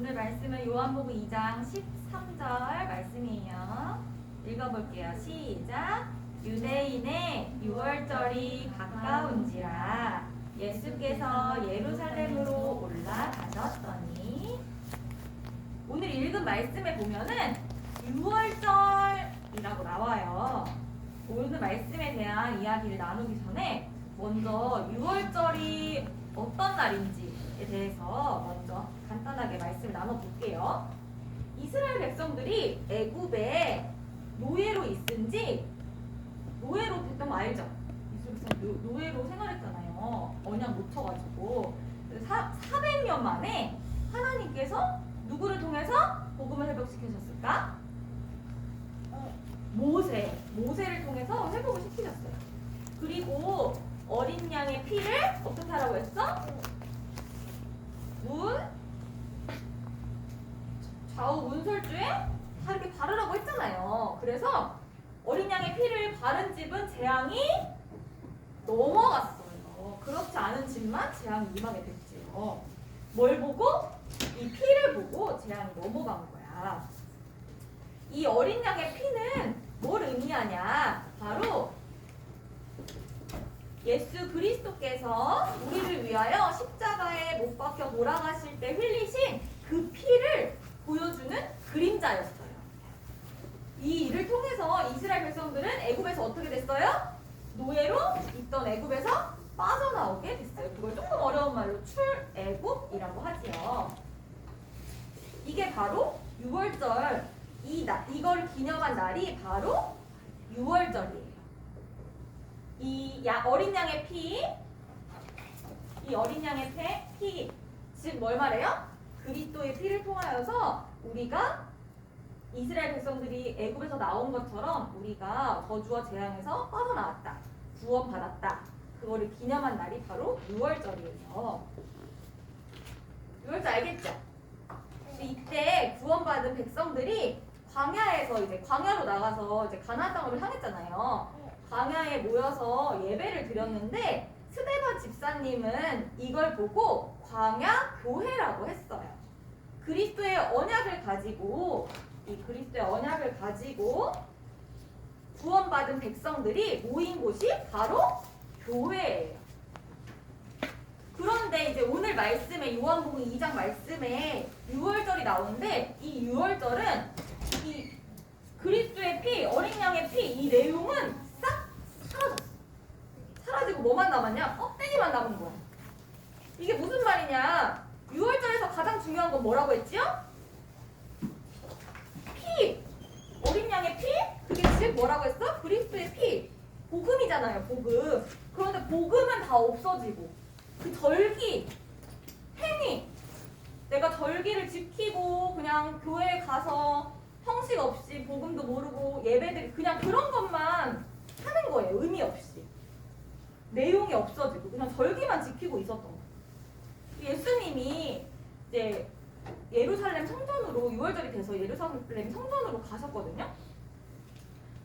오늘 말씀은 요한복음 2장 13절 말씀이에요. 읽어볼게요. 시작. 유대인의 유월절이 가까운지라 예수께서 예루살렘으로 올라가셨더니. 오늘 읽은 말씀에 보면은 유월절이라고 나와요. 오늘 말씀에 대한 이야기를 나누기 전에 먼저 유월절이 어떤 날인지에 대해서 먼저 간단하게 말씀을 나눠볼게요. 이스라엘 백성들이 애굽에 노예로 있은지, 노예로 됐던 거 알죠? 이스라엘 백성 노예로 생활했잖아요. 언약 못 쳐가지고. 400년 만에 하나님께서 누구를 통해서 복음을 회복시키셨을까? 모세를 통해서 회복을 시키셨어요. 그리고 어린 양의 피를 어떻게 하라고 했어? 좌우 문설주에 다 이렇게 바르라고 했잖아요. 그래서 어린 양의 피를 바른 집은 재앙이 넘어갔어요. 그렇지 않은 집만 재앙이 임하게 됐지요. 뭘 보고? 이 피를 보고 재앙이 넘어간 거야. 이 어린 양의 피는 뭘 의미하냐? 바로 예수 그리스도께서 우리를 위하여 십자가에 못 박혀 돌아가실 때 흘리신 그 피를 보여주는 그림자였어요. 이 일을 통해서 이스라엘 백성들은 애굽에서 어떻게 됐어요? 노예로 있던 애굽에서 빠져나오게 됐어요. 그걸 조금 어려운 말로 출애굽이라고 하지요. 이게 바로 유월절, 이걸 기념한 날이 바로 유월절이에요. 이 어린 양의 피, 이 어린 양의 피, 즉 뭘 말해요? 그리스도의 피를 통하여서 우리가 이스라엘 백성들이 애굽에서 나온 것처럼 우리가 저주와 재앙에서 빠져나왔다, 구원받았다. 그거를 기념한 날이 바로 유월절이에요. 유월절 알겠죠? 이때 구원받은 백성들이 광야에서 이제 광야로 나가서 이제 가나안 땅으로 향했잖아요. 광야에 모여서 예배를 드렸는데 스데반 집사님은 이걸 보고 광야 교회라고 했어요. 그리스도의 언약을 가지고, 이 그리스도의 언약을 가지고 구원받은 백성들이 모인 곳이 바로 교회예요. 그런데 이제 오늘 말씀에 요한복음 2장 말씀에 유월절이 나오는데 이 유월절은 이 그리스도의 피, 어린 양의 피, 이 내용은 싹 사라졌어. 사라지고 뭐만 남았냐? 껍데기만 남은 거야. 이게 무슨 말이냐? 유월절에서 가장 중요한 건 뭐라고 했지요? 피! 어린 양의 피? 그게 즉 뭐라고 했어? 그리스도의 피. 복음이잖아요, 복음. 그런데 복음은 다 없어지고 그 절기, 행위, 내가 절기를 지키고 그냥 교회에 가서 형식 없이 복음도 모르고 예배들 그냥 그런 것만 하는 거예요. 의미 없이. 내용이 없어지고 그냥 절기만 지키고 있었던 거예요. 예수님이 이제 예루살렘 성전으로 6월절이 돼서 예루살렘 성전으로 가셨거든요.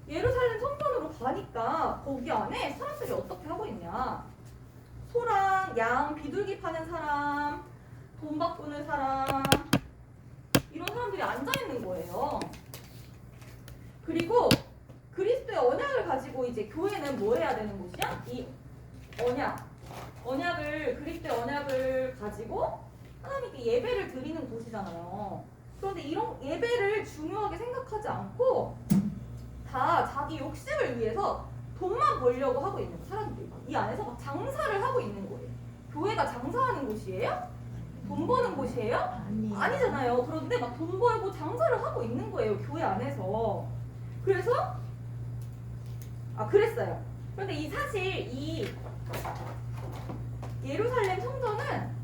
예루살렘 성전으로 가니까 거기 안에 사람들이 어떻게 하고 있냐? 소랑 양 비둘기 파는 사람, 돈 바꾸는 사람, 이런 사람들이 앉아있는 거예요. 그리고 그리스도의 언약을 가지고 이제 교회는 뭐 해야 되는 곳이야? 이 그리스도의 언약을 가지고 하나님께 예배를 드리는 곳이잖아요. 그런데 이런 예배를 중요하게 생각하지 않고 다 자기 욕심을 위해서 돈만 벌려고 하고 있는 사람들이 이 안에서 막 장사를 하고 있는 거예요. 교회가 장사하는 곳이에요? 돈 버는 곳이에요? 아니잖아요. 그런데 막 돈 벌고 장사를 하고 있는 거예요. 교회 안에서. 그래서 그랬어요. 그런데 사실 이 예루살렘 성전은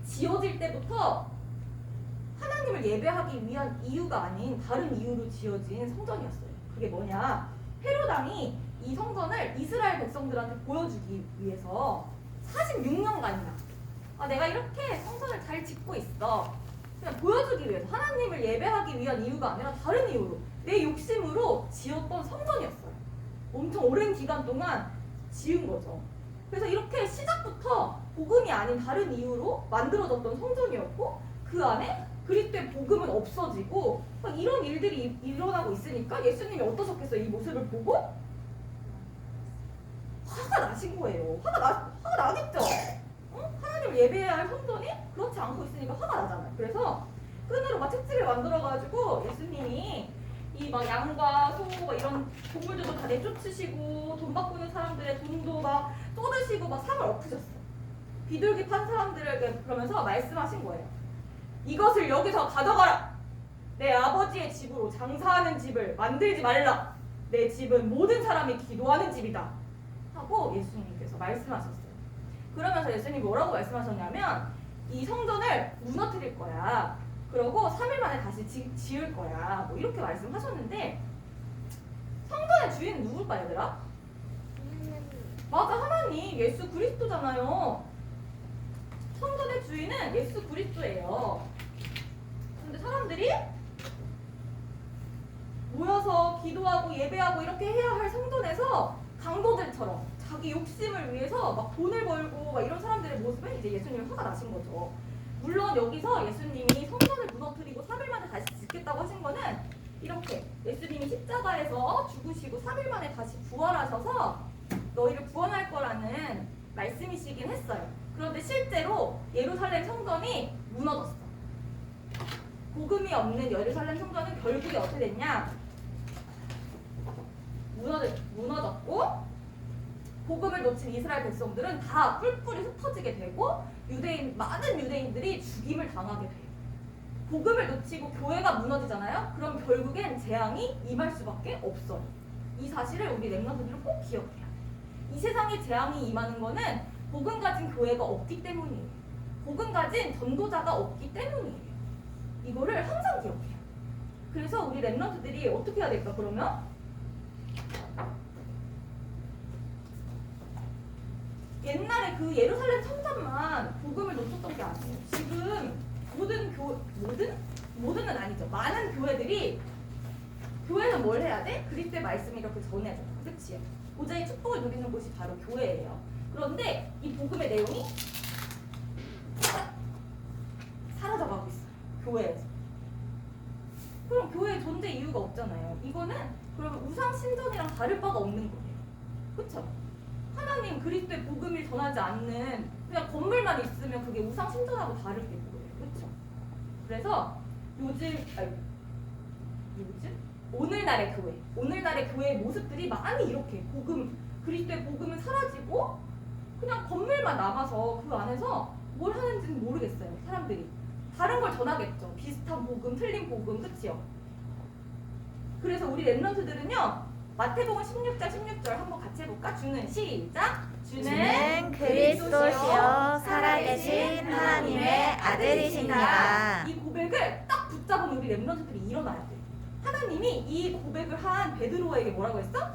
지어질 때부터 하나님을 예배하기 위한 이유가 아닌 다른 이유로 지어진 성전이었어요. 그게 뭐냐? 헤로당이 이 성전을 이스라엘 백성들한테 보여주기 위해서 46년간이나 내가 이렇게 성전을 잘 짓고 있어. 그냥 보여주기 위해서 하나님을 예배하기 위한 이유가 아니라 다른 이유로 내 욕심으로 지었던 성전이었어요. 엄청 오랜 기간 동안 지은 거죠. 그래서 이렇게 시작부터 복음이 아닌 다른 이유로 만들어졌던 성전이었고 그 안에 그리스도의 복음은 없어지고 막 이런 일들이 일어나고 있으니까 예수님이 어떠셨겠어요? 이 모습을 보고 화가 나신 거예요. 화가 나겠죠. 하나님을 예배해야 할 성전이 그렇지 않고 있으니까 화가 나잖아요. 그래서 끈으로 막 채찍을 만들어가지고 예수님이 이 막 양과 소 이런 동물들도 다 내쫓으시고 돈 바꾸는 사람들의 돈도 막 쏟으시고 막 상을 엎으셨어요. 비둘기 판 사람들에게 그러면서 말씀하신 거예요. 이것을 여기서 가져가라. 내 아버지의 집으로 장사하는 집을 만들지 말라. 내 집은 모든 사람이 기도하는 집이다. 하고 예수님께서 말씀하셨어요. 그러면서 예수님이 뭐라고 말씀하셨냐면 이 성전을 무너뜨릴 거야. 그러고 3일 만에 다시 지을 거야. 뭐 이렇게 말씀하셨는데 성전의 주인은 누굴까 얘들아? 맞아, 하나님 예수 그리스도잖아요. 성전의 주인은 예수 그리스도예요. 근데 사람들이 모여서 기도하고 예배하고 이렇게 해야 할 성전에서 강도들처럼 자기 욕심을 위해서 막 돈을 벌고 막 이런 사람들의 모습에 이제 예수님이 화가 나신 거죠. 물론 여기서 예수님이 성전을 무너뜨리고 3일 만에 다시 짓겠다고 하신 거는 이렇게 예수님이 십자가에서 죽으시고 3일 만에 다시 부활하셔서 너희를 구원할 거라는 말씀이시긴 했어요. 그런데 실제로 예루살렘 성전이 무너졌어. 복음이 없는 예루살렘 성전은 결국에 어떻게 됐냐? 무너졌고 복음을 놓친 이스라엘 백성들은 다 뿔뿔이 흩어지게 되고 많은 유대인들이 죽임을 당하게 돼요. 복음을 놓치고 교회가 무너지잖아요. 그럼 결국엔 재앙이 임할 수밖에 없어요. 이 사실을 우리 렘넌트들은 꼭 기억해야 돼요. 이 세상에 재앙이 임하는 거는 복음 가진 교회가 없기 때문이에요. 복음 가진 전도자가 없기 때문이에요. 이거를 항상 기억해요. 그래서 우리 렘넌트들이 어떻게 해야 될까 그러면? 옛날에 그 예루살렘 성전만 복음을 놓쳤던 게 아니에요. 지금 모든은 아니죠. 많은 교회들이 교회는 뭘 해야 돼? 그리스도의 말씀을 이렇게 전해줘. 그치? 보좌의 축복을 누리는 곳이 바로 교회예요. 그런데 이 복음의 내용이 사라져가고 있어요. 교회에서. 그럼 교회의 존재 이유가 없잖아요. 이거는 그러면 우상 신전이랑 다를 바가 없는 거예요. 그쵸? 하나님 그리스도의 복음을 전하지 않는 그냥 건물만 있으면 그게 우상 신전하고 다르게 보여요. 그렇죠? 그래서 오늘날의 교회의 모습들이 많이 이렇게 그리스도의 복음은 사라지고 그냥 건물만 남아서 그 안에서 뭘 하는지는 모르겠어요. 사람들이 다른 걸 전하겠죠. 비슷한 복음, 틀린 복음, 그치요? 그래서 우리 렘넌트들은요. 마태복음 16절 한번 같이 해볼까? 주는 시작! 주는 그리스도시요 살아계신 하나님의 아들이시니라. 이 고백을 딱 붙잡은 우리 렘넌트들이 일어나야 돼. 하나님이 이 고백을 한 베드로에게 뭐라고 했어?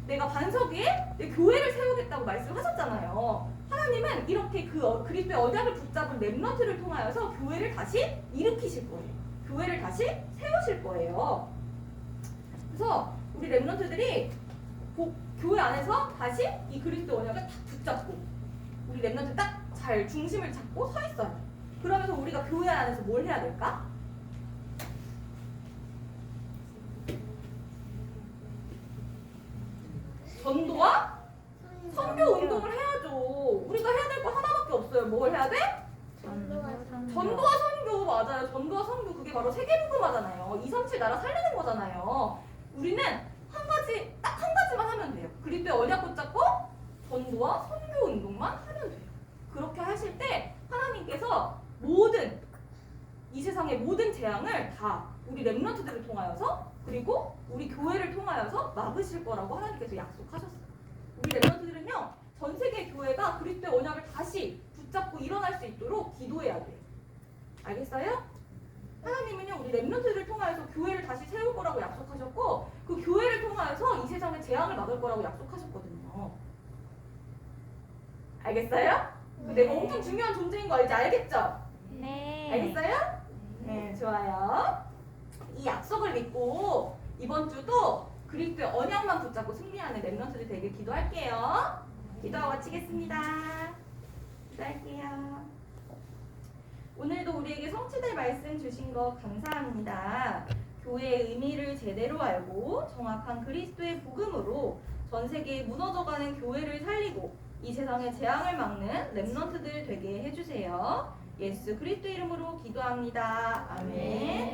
내가 반석 위에 내 교회를 세우겠다고 말씀하셨잖아요. 하나님은 이렇게 그리스도의 언약을 붙잡은 렘넌트를 통하여서 교회를 다시 일으키실 거예요. 교회를 다시 세우실 거예요. 그래서 우리 렘넌트들이 교회 안에서 다시 이 그리스도 언약을 딱 붙잡고 우리 렘넌트 딱 잘 중심을 잡고 서 있어요. 그러면서 우리가 교회 안에서 뭘 해야 될까? 전도와 선교 운동을 해야죠. 우리가 해야 될 거 하나밖에 없어요. 뭘 해야 돼? 전도와 선교. 맞아요. 전도와 선교 그게 바로 세계복음화잖아요. 237 나라 살리는 거잖아요. 우리는 딱 한 가지만 하면 돼요. 그리스도의 언약 붙잡고 전도와 선교 운동만 하면 돼요. 그렇게 하실 때 하나님께서 이 세상의 모든 재앙을 다 우리 렘넌트들을 통하여서 그리고 우리 교회를 통하여서 막으실 거라고 하나님께서 약속하셨어요. 우리 렘넌트들은요. 전 세계 교회가 그리스도의 언약을 다시 붙잡고 일어날 수 있도록 기도해야 돼요. 알겠어요? 하나님은요 우리 렘넌트를 통하여서 교회를 다시 세울 거라고 약속하셨고 그 교회를 통하여서 이 세상의 재앙을 막을 거라고 약속하셨거든요. 알겠어요? 네. 내가 엄청 중요한 존재인 거 알겠죠? 네. 알겠어요? 네, 좋아요. 이 약속을 믿고 이번 주도 그리스도의 언약만 붙잡고 승리하는 렘넌트들 되길 기도할게요. 기도하고 마치겠습니다. 기도할게요. 오늘도 우리에게 성취될 말씀 주신 거 감사합니다. 교회의 의미를 제대로 알고 정확한 그리스도의 복음으로 전 세계에 무너져가는 교회를 살리고 이 세상의 재앙을 막는 렘넌트들 되게 해주세요. 예수 그리스도 이름으로 기도합니다. 아멘.